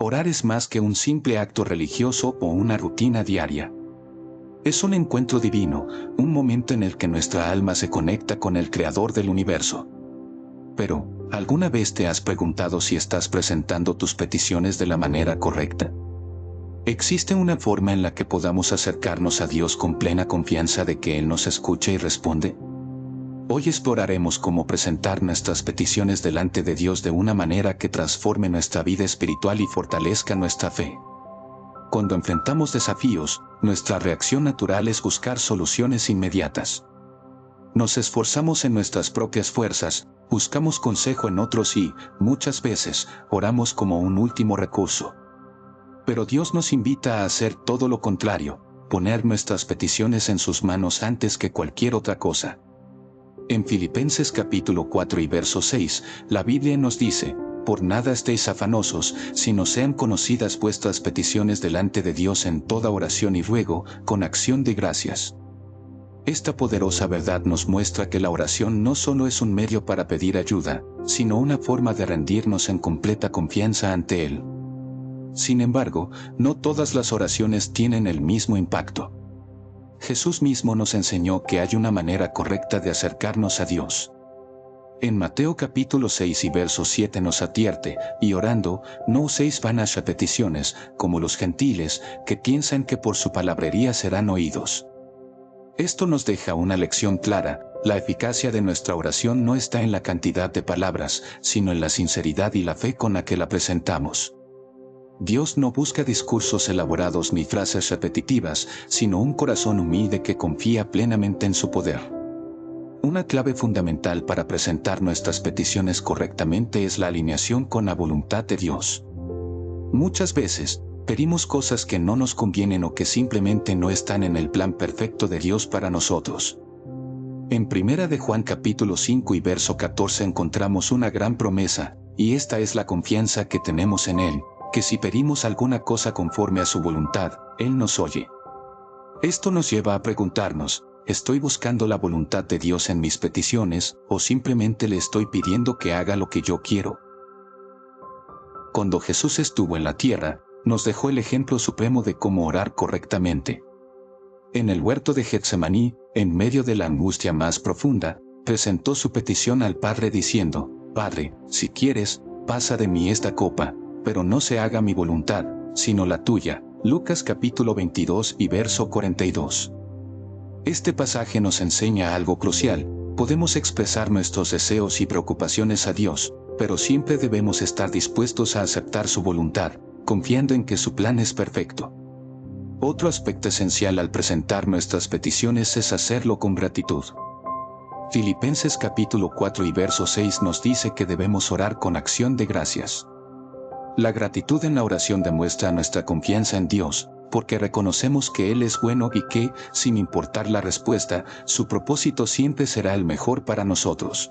Orar es más que un simple acto religioso o una rutina diaria. Es un encuentro divino, un momento en el que nuestra alma se conecta con el Creador del universo. Pero, ¿alguna vez te has preguntado si estás presentando tus peticiones de la manera correcta? ¿Existe una forma en la que podamos acercarnos a Dios con plena confianza de que Él nos escucha y responde? Hoy exploraremos cómo presentar nuestras peticiones delante de Dios de una manera que transforme nuestra vida espiritual y fortalezca nuestra fe. Cuando enfrentamos desafíos, nuestra reacción natural es buscar soluciones inmediatas. Nos esforzamos en nuestras propias fuerzas, buscamos consejo en otros y, muchas veces, oramos como un último recurso. Pero Dios nos invita a hacer todo lo contrario, poner nuestras peticiones en sus manos antes que cualquier otra cosa. En Filipenses capítulo 4 y verso 6, la Biblia nos dice: por nada estéis afanosos, sino sean conocidas vuestras peticiones delante de Dios en toda oración y ruego, con acción de gracias. Esta poderosa verdad nos muestra que la oración no solo es un medio para pedir ayuda, sino una forma de rendirnos en completa confianza ante Él. Sin embargo, no todas las oraciones tienen el mismo impacto. Jesús mismo nos enseñó que hay una manera correcta de acercarnos a Dios. En Mateo capítulo 6 y verso 7 nos advierte: y orando, no uséis vanas repeticiones, como los gentiles, que piensan que por su palabrería serán oídos. Esto nos deja una lección clara: la eficacia de nuestra oración no está en la cantidad de palabras, sino en la sinceridad y la fe con la que la presentamos. Dios no busca discursos elaborados ni frases repetitivas, sino un corazón humilde que confía plenamente en su poder. Una clave fundamental para presentar nuestras peticiones correctamente es la alineación con la voluntad de Dios. Muchas veces, pedimos cosas que no nos convienen o que simplemente no están en el plan perfecto de Dios para nosotros. En 1 de Juan capítulo 5 y verso 14 encontramos una gran promesa, y esta es la confianza que tenemos en Él, que si pedimos alguna cosa conforme a su voluntad, Él nos oye. Esto nos lleva a preguntarnos: ¿estoy buscando la voluntad de Dios en mis peticiones, o simplemente le estoy pidiendo que haga lo que yo quiero? Cuando Jesús estuvo en la tierra, nos dejó el ejemplo supremo de cómo orar correctamente. En el huerto de Getsemaní, en medio de la angustia más profunda, presentó su petición al Padre diciendo: Padre, si quieres, pasa de mí esta copa, pero no se haga mi voluntad, sino la tuya. Lucas capítulo 22 y verso 42. Este pasaje nos enseña algo crucial: podemos expresar nuestros deseos y preocupaciones a Dios, pero siempre debemos estar dispuestos a aceptar su voluntad, confiando en que su plan es perfecto. Otro aspecto esencial al presentar nuestras peticiones es hacerlo con gratitud. Filipenses capítulo 4 y verso 6 nos dice que debemos orar con acción de gracias. La gratitud en la oración demuestra nuestra confianza en Dios, porque reconocemos que Él es bueno y que, sin importar la respuesta, su propósito siempre será el mejor para nosotros.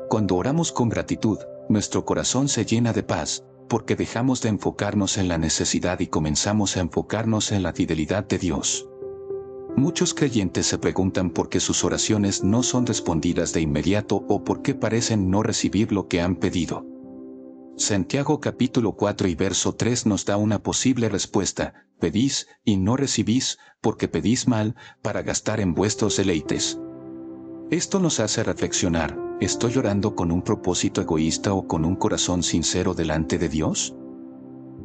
Cuando oramos con gratitud, nuestro corazón se llena de paz, porque dejamos de enfocarnos en la necesidad y comenzamos a enfocarnos en la fidelidad de Dios. Muchos creyentes se preguntan por qué sus oraciones no son respondidas de inmediato o por qué parecen no recibir lo que han pedido. Santiago capítulo 4 y verso 3 nos da una posible respuesta: pedís y no recibís, porque pedís mal, para gastar en vuestros deleites. Esto nos hace reflexionar: ¿estoy orando con un propósito egoísta o con un corazón sincero delante de Dios?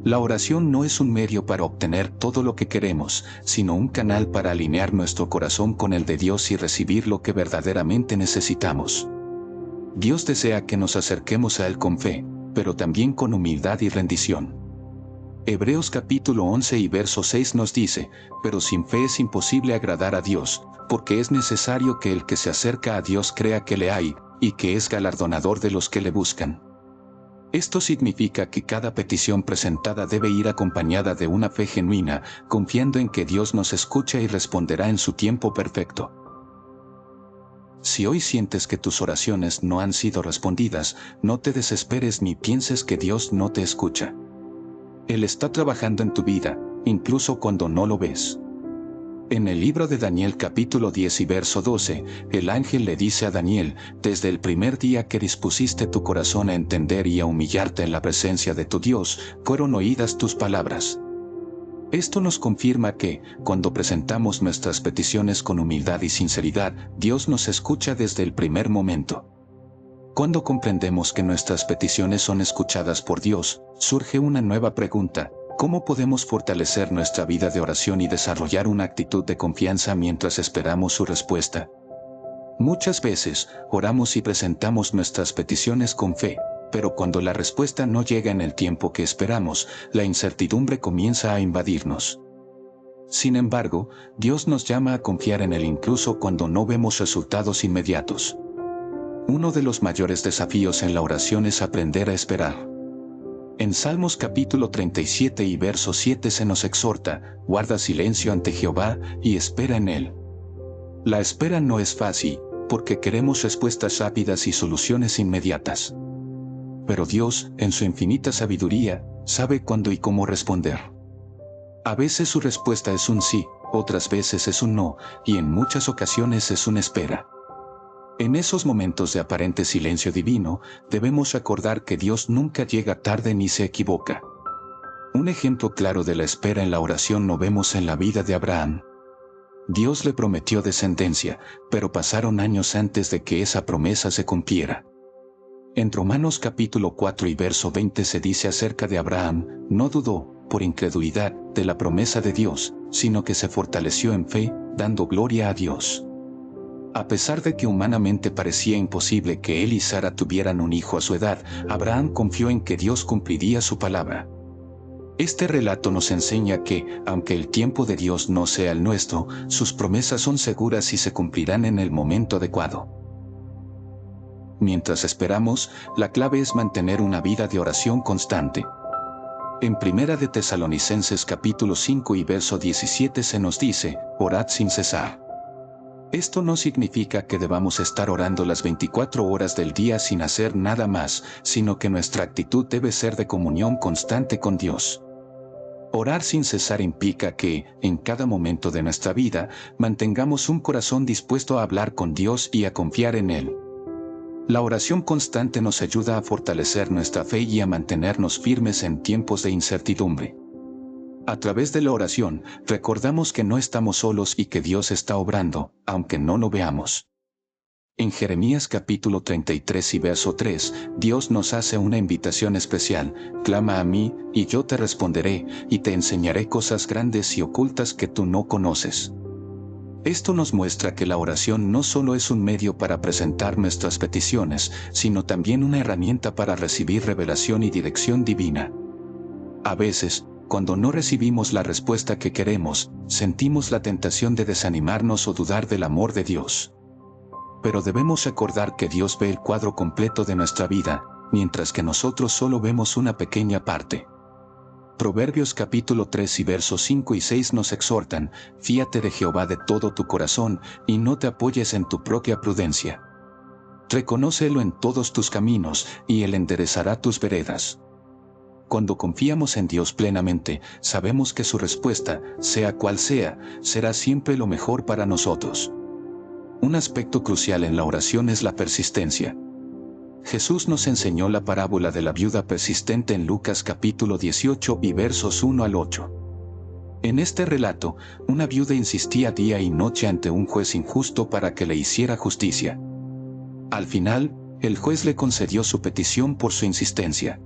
La oración no es un medio para obtener todo lo que queremos, sino un canal para alinear nuestro corazón con el de Dios y recibir lo que verdaderamente necesitamos. Dios desea que nos acerquemos a Él con fe, pero también con humildad y rendición. Hebreos capítulo 11 y verso 6 nos dice: pero sin fe es imposible agradar a Dios, porque es necesario que el que se acerca a Dios crea que le hay, y que es galardonador de los que le buscan. Esto significa que cada petición presentada debe ir acompañada de una fe genuina, confiando en que Dios nos escucha y responderá en su tiempo perfecto. Si hoy sientes que tus oraciones no han sido respondidas, no te desesperes ni pienses que Dios no te escucha. Él está trabajando en tu vida, incluso cuando no lo ves. En el libro de Daniel capítulo 10 y verso 12, el ángel le dice a Daniel: desde el primer día que dispusiste tu corazón a entender y a humillarte en la presencia de tu Dios, fueron oídas tus palabras. Esto nos confirma que, cuando presentamos nuestras peticiones con humildad y sinceridad, Dios nos escucha desde el primer momento. Cuando comprendemos que nuestras peticiones son escuchadas por Dios, surge una nueva pregunta: ¿cómo podemos fortalecer nuestra vida de oración y desarrollar una actitud de confianza mientras esperamos su respuesta? Muchas veces, oramos y presentamos nuestras peticiones con fe, pero cuando la respuesta no llega en el tiempo que esperamos, la incertidumbre comienza a invadirnos. Sin embargo, Dios nos llama a confiar en Él incluso cuando no vemos resultados inmediatos. Uno de los mayores desafíos en la oración es aprender a esperar. En Salmos capítulo 37 y verso 7 se nos exhorta: guarda silencio ante Jehová y espera en Él. La espera no es fácil, porque queremos respuestas rápidas y soluciones inmediatas. Pero Dios, en su infinita sabiduría, sabe cuándo y cómo responder. A veces su respuesta es un sí, otras veces es un no, y en muchas ocasiones es una espera. En esos momentos de aparente silencio divino, debemos recordar que Dios nunca llega tarde ni se equivoca. Un ejemplo claro de la espera en la oración lo vemos en la vida de Abraham. Dios le prometió descendencia, pero pasaron años antes de que esa promesa se cumpliera. En Romanos capítulo 4 y verso 20 se dice acerca de Abraham: no dudó, por incredulidad, de la promesa de Dios, sino que se fortaleció en fe, dando gloria a Dios. A pesar de que humanamente parecía imposible que él y Sara tuvieran un hijo a su edad, Abraham confió en que Dios cumpliría su palabra. Este relato nos enseña que, aunque el tiempo de Dios no sea el nuestro, sus promesas son seguras y se cumplirán en el momento adecuado. Mientras esperamos, la clave es mantener una vida de oración constante. En Primera de Tesalonicenses capítulo 5 y verso 17 se nos dice: orad sin cesar. Esto no significa que debamos estar orando las 24 horas del día sin hacer nada más, sino que nuestra actitud debe ser de comunión constante con Dios. Orar sin cesar implica que, en cada momento de nuestra vida, mantengamos un corazón dispuesto a hablar con Dios y a confiar en Él. La oración constante nos ayuda a fortalecer nuestra fe y a mantenernos firmes en tiempos de incertidumbre. A través de la oración, recordamos que no estamos solos y que Dios está obrando, aunque no lo veamos. En Jeremías capítulo 33 y verso 3, Dios nos hace una invitación especial: clama a mí, y yo te responderé, y te enseñaré cosas grandes y ocultas que tú no conoces. Esto nos muestra que la oración no solo es un medio para presentar nuestras peticiones, sino también una herramienta para recibir revelación y dirección divina. A veces, cuando no recibimos la respuesta que queremos, sentimos la tentación de desanimarnos o dudar del amor de Dios. Pero debemos recordar que Dios ve el cuadro completo de nuestra vida, mientras que nosotros solo vemos una pequeña parte. Proverbios capítulo 3 y versos 5 y 6 nos exhortan: fíate de Jehová de todo tu corazón, y no te apoyes en tu propia prudencia. Reconócelo en todos tus caminos, y Él enderezará tus veredas. Cuando confiamos en Dios plenamente, sabemos que su respuesta, sea cual sea, será siempre lo mejor para nosotros. Un aspecto crucial en la oración es la persistencia. Jesús nos enseñó la parábola de la viuda persistente en Lucas capítulo 18 y versos 1 al 8. En este relato, una viuda insistía día y noche ante un juez injusto para que le hiciera justicia. Al final, el juez le concedió su petición por su insistencia.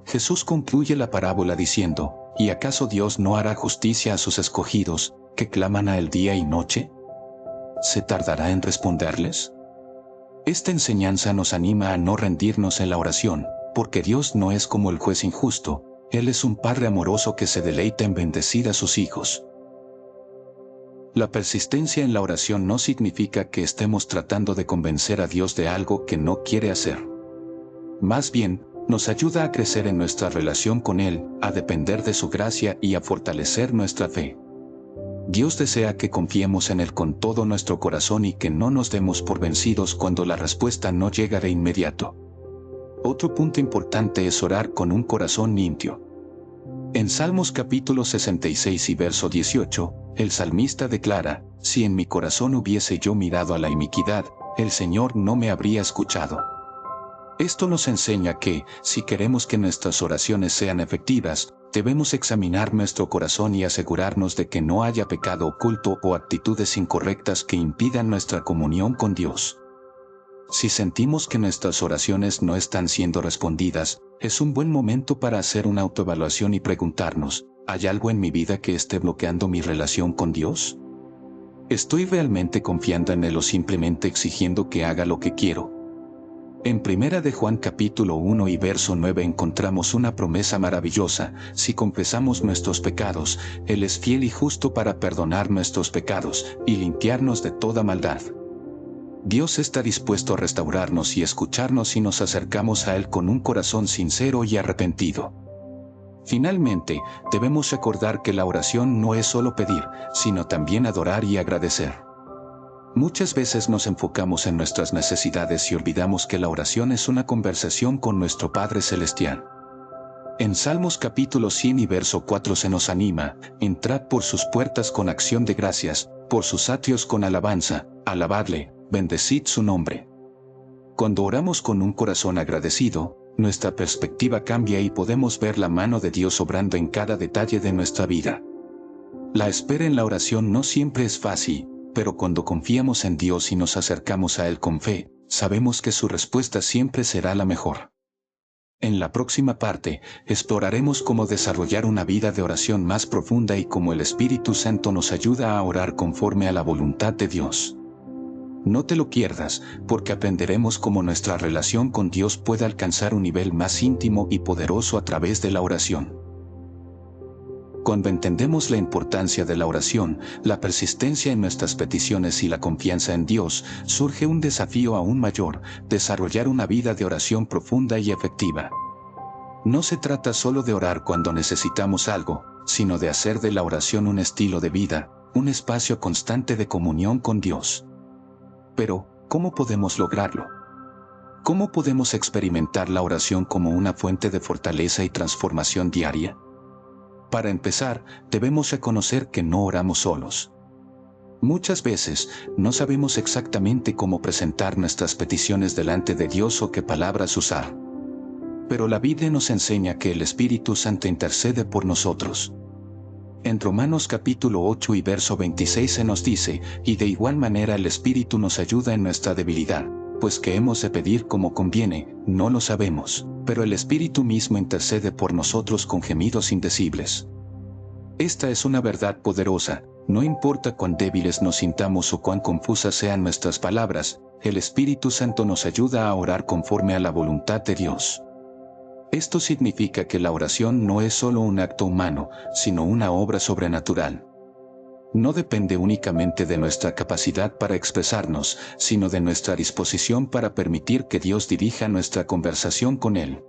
Jesús concluye la parábola diciendo: ¿y acaso Dios no hará justicia a sus escogidos, que claman a Él día y noche? ¿Se tardará en responderles? Esta enseñanza nos anima a no rendirnos en la oración, porque Dios no es como el juez injusto. Él es un Padre amoroso que se deleita en bendecir a sus hijos. La persistencia en la oración no significa que estemos tratando de convencer a Dios de algo que no quiere hacer. Más bien, nos ayuda a crecer en nuestra relación con Él, a depender de su gracia y a fortalecer nuestra fe. Dios desea que confiemos en Él con todo nuestro corazón y que no nos demos por vencidos cuando la respuesta no llega de inmediato. Otro punto importante es orar con un corazón limpio. En Salmos capítulo 66 y verso 18, el salmista declara: si en mi corazón hubiese yo mirado a la iniquidad, el Señor no me habría escuchado. Esto nos enseña que, si queremos que nuestras oraciones sean efectivas, debemos examinar nuestro corazón y asegurarnos de que no haya pecado oculto o actitudes incorrectas que impidan nuestra comunión con Dios. Si sentimos que nuestras oraciones no están siendo respondidas, es un buen momento para hacer una autoevaluación y preguntarnos: ¿hay algo en mi vida que esté bloqueando mi relación con Dios? ¿Estoy realmente confiando en Él o simplemente exigiendo que haga lo que quiero? En 1 de Juan capítulo 1 y verso 9 encontramos una promesa maravillosa: si confesamos nuestros pecados, Él es fiel y justo para perdonar nuestros pecados y limpiarnos de toda maldad. Dios está dispuesto a restaurarnos y escucharnos si nos acercamos a Él con un corazón sincero y arrepentido. Finalmente, debemos recordar que la oración no es solo pedir, sino también adorar y agradecer. Muchas veces nos enfocamos en nuestras necesidades y olvidamos que la oración es una conversación con nuestro Padre Celestial. En Salmos capítulo 100 y verso 4 se nos anima: entrad por sus puertas con acción de gracias, por sus atrios con alabanza, alabadle, bendecid su nombre. Cuando oramos con un corazón agradecido, nuestra perspectiva cambia y podemos ver la mano de Dios obrando en cada detalle de nuestra vida. La espera en la oración no siempre es fácil, pero cuando confiamos en Dios y nos acercamos a Él con fe, sabemos que su respuesta siempre será la mejor. En la próxima parte, exploraremos cómo desarrollar una vida de oración más profunda y cómo el Espíritu Santo nos ayuda a orar conforme a la voluntad de Dios. No te lo pierdas, porque aprenderemos cómo nuestra relación con Dios puede alcanzar un nivel más íntimo y poderoso a través de la oración. Cuando entendemos la importancia de la oración, la persistencia en nuestras peticiones y la confianza en Dios, surge un desafío aún mayor: desarrollar una vida de oración profunda y efectiva. No se trata solo de orar cuando necesitamos algo, sino de hacer de la oración un estilo de vida, un espacio constante de comunión con Dios. Pero, ¿cómo podemos lograrlo? ¿Cómo podemos experimentar la oración como una fuente de fortaleza y transformación diaria? Para empezar, debemos reconocer que no oramos solos. Muchas veces, no sabemos exactamente cómo presentar nuestras peticiones delante de Dios o qué palabras usar. Pero la Biblia nos enseña que el Espíritu Santo intercede por nosotros. En Romanos capítulo 8 y verso 26 se nos dice: y de igual manera el Espíritu nos ayuda en nuestra debilidad, pues que hemos de pedir como conviene, no lo sabemos, pero el Espíritu mismo intercede por nosotros con gemidos indecibles. Esta es una verdad poderosa: no importa cuán débiles nos sintamos o cuán confusas sean nuestras palabras, el Espíritu Santo nos ayuda a orar conforme a la voluntad de Dios. Esto significa que la oración no es solo un acto humano, sino una obra sobrenatural. No depende únicamente de nuestra capacidad para expresarnos, sino de nuestra disposición para permitir que Dios dirija nuestra conversación con Él.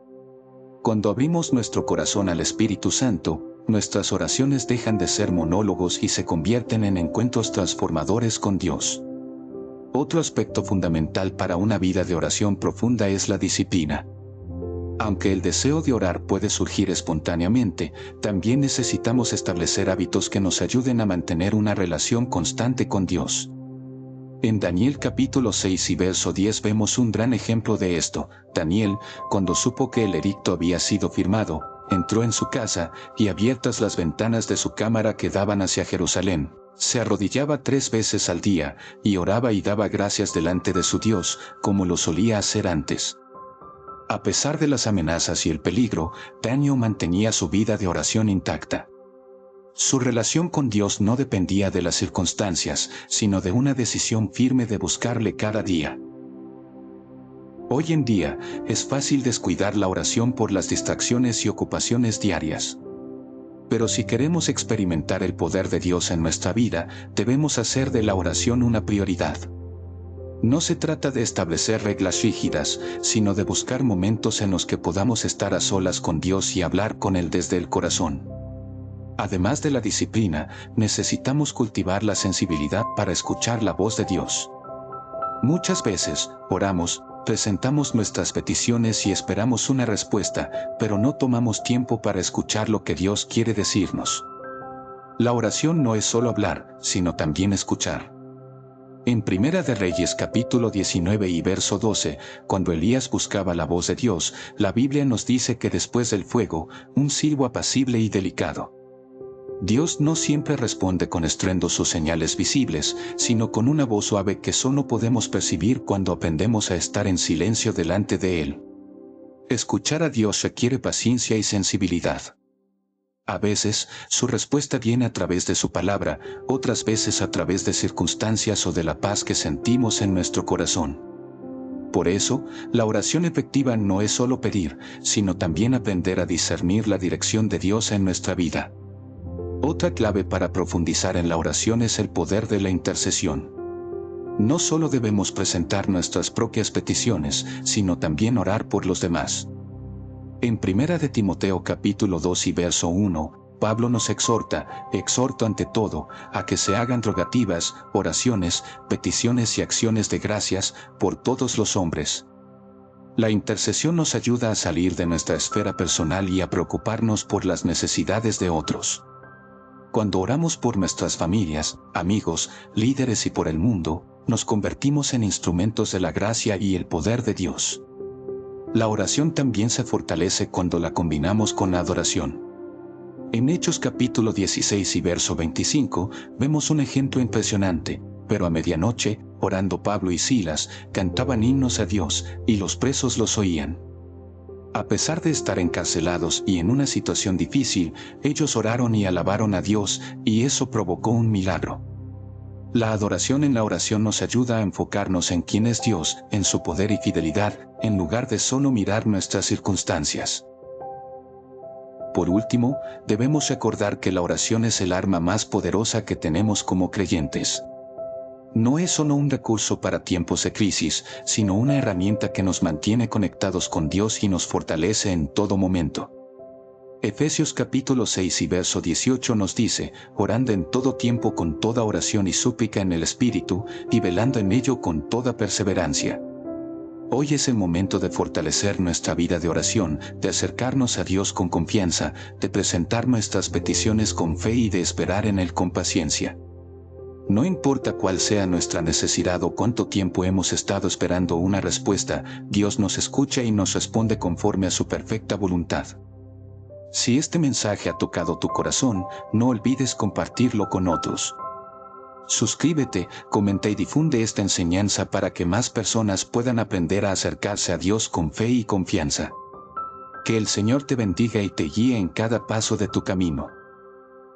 Cuando abrimos nuestro corazón al Espíritu Santo, nuestras oraciones dejan de ser monólogos y se convierten en encuentros transformadores con Dios. Otro aspecto fundamental para una vida de oración profunda es la disciplina. Aunque el deseo de orar puede surgir espontáneamente, también necesitamos establecer hábitos que nos ayuden a mantener una relación constante con Dios. En Daniel capítulo 6 y verso 10 vemos un gran ejemplo de esto. Daniel, cuando supo que el edicto había sido firmado, entró en su casa, y abiertas las ventanas de su cámara que daban hacia Jerusalén, se arrodillaba 3 veces al día, y oraba y daba gracias delante de su Dios, como lo solía hacer antes. A pesar de las amenazas y el peligro, Daniel mantenía su vida de oración intacta. Su relación con Dios no dependía de las circunstancias, sino de una decisión firme de buscarle cada día. Hoy en día, es fácil descuidar la oración por las distracciones y ocupaciones diarias. Pero si queremos experimentar el poder de Dios en nuestra vida, debemos hacer de la oración una prioridad. No se trata de establecer reglas rígidas, sino de buscar momentos en los que podamos estar a solas con Dios y hablar con Él desde el corazón. Además de la disciplina, necesitamos cultivar la sensibilidad para escuchar la voz de Dios. Muchas veces, oramos, presentamos nuestras peticiones y esperamos una respuesta, pero no tomamos tiempo para escuchar lo que Dios quiere decirnos. La oración no es solo hablar, sino también escuchar. En Primera de Reyes capítulo 19 y verso 12, cuando Elías buscaba la voz de Dios, la Biblia nos dice que después del fuego, un silbo apacible y delicado. Dios no siempre responde con estruendos o señales visibles, sino con una voz suave que solo podemos percibir cuando aprendemos a estar en silencio delante de Él. Escuchar a Dios requiere paciencia y sensibilidad. A veces, su respuesta viene a través de su palabra, otras veces a través de circunstancias o de la paz que sentimos en nuestro corazón. Por eso, la oración efectiva no es solo pedir, sino también aprender a discernir la dirección de Dios en nuestra vida. Otra clave para profundizar en la oración es el poder de la intercesión. No solo debemos presentar nuestras propias peticiones, sino también orar por los demás. En Primera de Timoteo capítulo 2 y verso 1, Pablo nos exhorto ante todo, a que se hagan rogativas, oraciones, peticiones y acciones de gracias por todos los hombres. La intercesión nos ayuda a salir de nuestra esfera personal y a preocuparnos por las necesidades de otros. Cuando oramos por nuestras familias, amigos, líderes y por el mundo, nos convertimos en instrumentos de la gracia y el poder de Dios. La oración también se fortalece cuando la combinamos con la adoración. En Hechos capítulo 16 y verso 25, vemos un ejemplo impresionante, pero a medianoche, orando Pablo y Silas, cantaban himnos a Dios, y los presos los oían. A pesar de estar encarcelados y en una situación difícil, ellos oraron y alabaron a Dios, y eso provocó un milagro. La adoración en la oración nos ayuda a enfocarnos en quién es Dios, en su poder y fidelidad, en lugar de solo mirar nuestras circunstancias. Por último, debemos recordar que la oración es el arma más poderosa que tenemos como creyentes. No es solo un recurso para tiempos de crisis, sino una herramienta que nos mantiene conectados con Dios y nos fortalece en todo momento. Efesios capítulo 6 y verso 18 nos dice, orando en todo tiempo con toda oración y súplica en el Espíritu, y velando en ello con toda perseverancia. Hoy es el momento de fortalecer nuestra vida de oración, de acercarnos a Dios con confianza, de presentar nuestras peticiones con fe y de esperar en Él con paciencia. No importa cuál sea nuestra necesidad o cuánto tiempo hemos estado esperando una respuesta, Dios nos escucha y nos responde conforme a su perfecta voluntad. Si este mensaje ha tocado tu corazón, no olvides compartirlo con otros. Suscríbete, comenta y difunde esta enseñanza para que más personas puedan aprender a acercarse a Dios con fe y confianza. Que el Señor te bendiga y te guíe en cada paso de tu camino.